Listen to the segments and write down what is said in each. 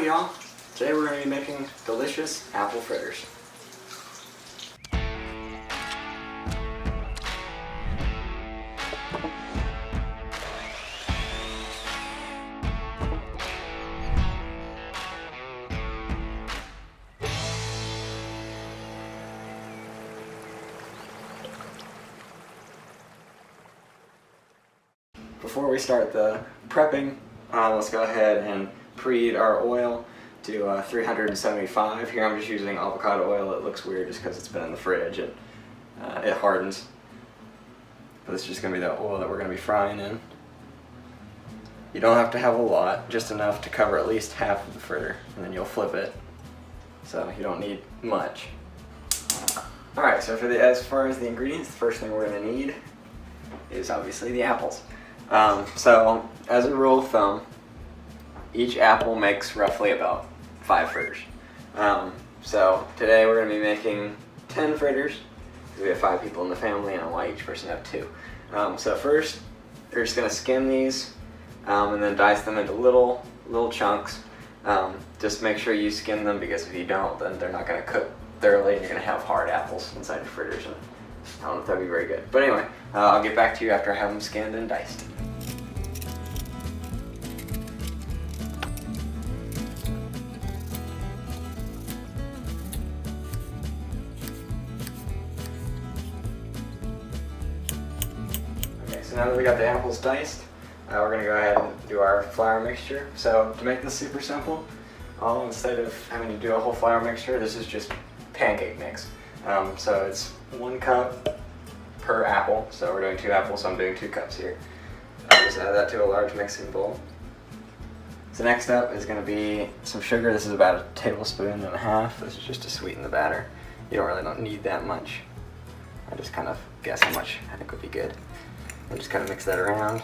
Howdy y'all! Today we're going to be making delicious apple fritters. Before we start the prepping, let's go ahead and preheat our oil to 375. Here I'm just using avocado oil. It looks weird just because it's been in the fridge and it hardens. But this is just going to be the oil that we're going to be frying in. You don't have to have a lot, just enough to cover at least half of the fritter, and then you'll flip it. So you don't need much. Alright, so as far as the ingredients, the first thing we're going to need is obviously the apples. So as a rule of thumb, each apple makes roughly about 5 fritters. So today we're going to be making 10 fritters, because we have 5 people in the family and I want each person to have 2. So first, we're just going to skin these and then dice them into little chunks. Just make sure you skin them, because if you don't, then they're not going to cook thoroughly and you're going to have hard apples inside your fritters. And I don't know if that'd be very good. But anyway, I'll get back to you after I have them skinned and diced. So now that we got the apples diced, we're going to go ahead and do our flour mixture. So to make this super simple, instead of having to do a whole flour mixture, this is just pancake mix. So it's 1 cup per apple. So we're doing 2 apples, so I'm doing 2 cups here. I'll just add that to a large mixing bowl. So next up is going to be some sugar. This is about 1.5 tablespoons. This is just to sweeten the batter. You don't need that much. I just kind of guess how much I think would be good. And just kind of mix that around.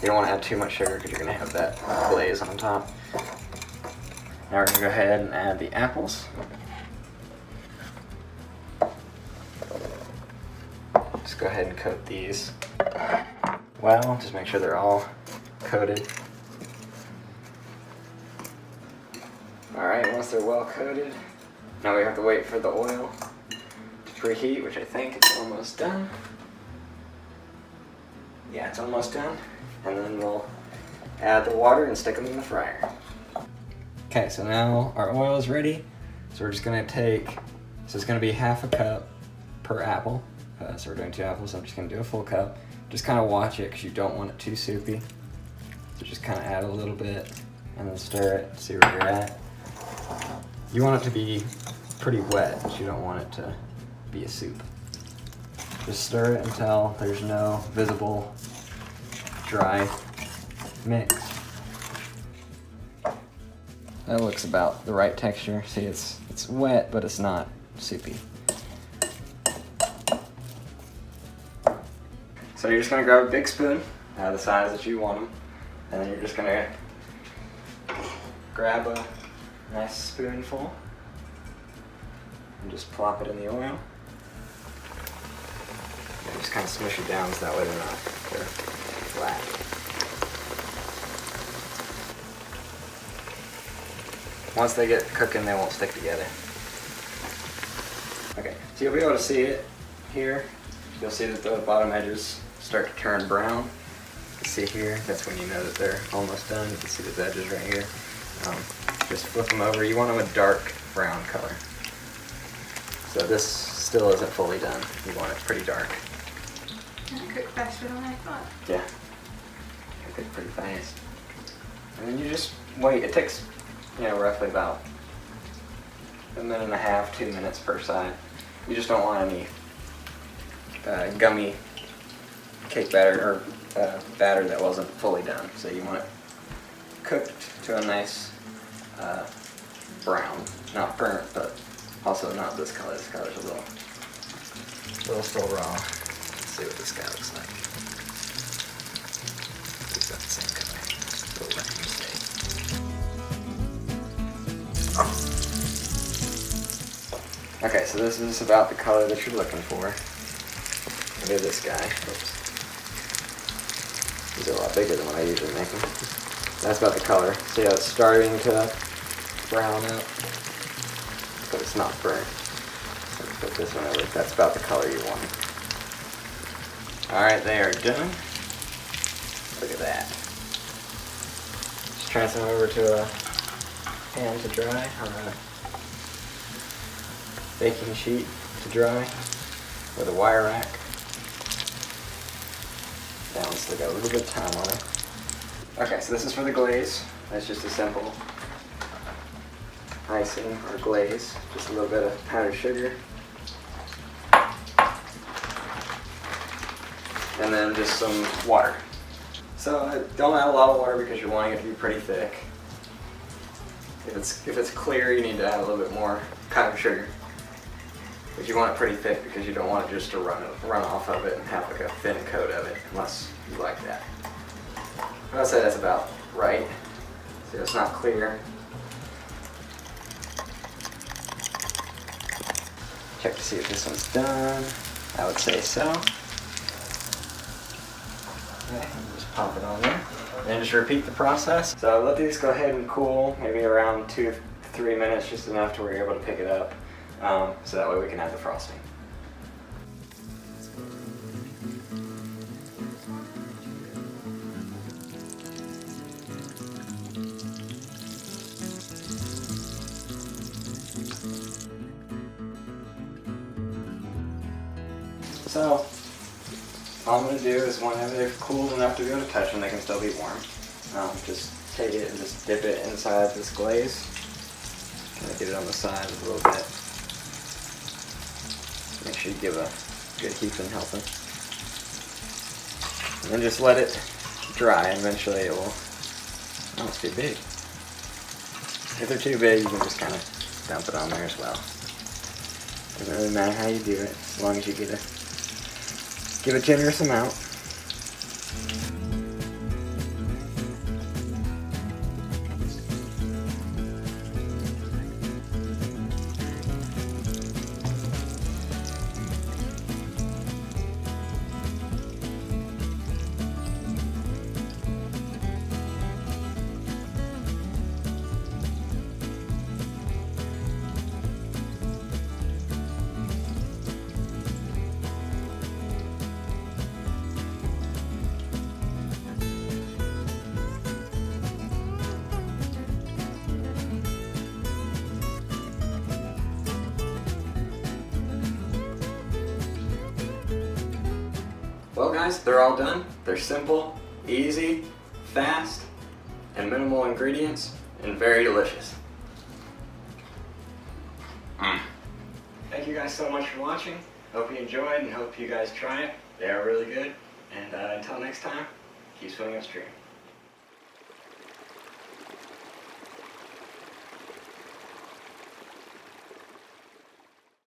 You don't want to add too much sugar because you're going to have that glaze on top. Now we're going to go ahead and add the apples. Just go ahead and coat these well. Just make sure they're all coated. Alright, once they're well coated, now we have to wait for the oil to preheat, which I think is almost done. Yeah, it's almost done. And then we'll add the water and stick them in the fryer. Okay, so now our oil is ready. So we're just gonna take, so it's gonna be 1/2 cup per apple. So we're doing 2 apples, so I'm just gonna do a full cup. Just kind of watch it because you don't want it too soupy. So just kind of add a little bit and then stir it, see where you're at. You want it to be pretty wet, but you don't want it to be a soup. Just stir it until there's no visible dry mix. That looks about the right texture. See, it's wet, but it's not soupy. So you're just gonna grab a big spoon, the size that you want them, and then you're just gonna grab a nice spoonful and just plop it in the oil. And just kind of smush it down so that way they're flat. Once they get cooking, they won't stick together. Okay, so you'll be able to see it here. You'll see that the bottom edges start to turn brown. You can see here, that's when you know that they're almost done. You can see the edges right here. Just flip them over. You want them a dark brown color. So this still isn't fully done. You want it pretty dark. That cooked faster than I thought. Yeah, it cooked pretty fast. And then you just wait. It takes, roughly about 1.5 minutes, 2 minutes per side. You just don't want any gummy cake batter or batter that wasn't fully done. So you want it cooked to a nice brown, not burnt, but also not this color. This color's a little still raw. Let's see what this guy looks like. He's got the same color. Just a little left mistake. Okay, so this is about the color that you're looking for. Look at this guy. Oops. These are a lot bigger than what I usually make them. That's about the color. See how it's starting to brown out? But it's not burnt. Let's put this one over. That's about the color you want. Alright, they are done. Look at that. Just transfer them over to a pan to dry, or a baking sheet to dry with a wire rack. That one's still got a little bit of time on it. Okay, so this is for the glaze. That's just a simple icing or glaze. Just a little bit of powdered sugar. And then just some water. So don't add a lot of water because you're wanting it to be pretty thick. If it's clear, you need to add a little bit more powdered sugar. But you want it pretty thick because you don't want it just to run off of it and have like a thin coat of it, unless you like that. I'd say that's about right. See, it's not clear. Check to see if this one's done. I would say so. Okay, just pop it on there. And just repeat the process. So let these go ahead and cool, maybe around 2 to 3 minutes, just enough to where you're able to pick it up. So that way we can add the frosting. So, all I'm going to do is whenever they're cooled enough to be able to touch them, they can still be warm. Just take it and just dip it inside this glaze. Kind of get it on the sides a little bit. Make sure you give a good heaping helping. And then just let it dry, and eventually it will, oh, it's too big. If they're too big, you can just kind of dump it on there as well. Doesn't really matter how you do it, as long as you give a generous amount. Well guys, they're all done. They're simple, easy, fast, and minimal ingredients, and very delicious. Thank you guys so much for watching. Hope you enjoyed and hope you guys try it. They are really good. And until next time, keep swimming upstream.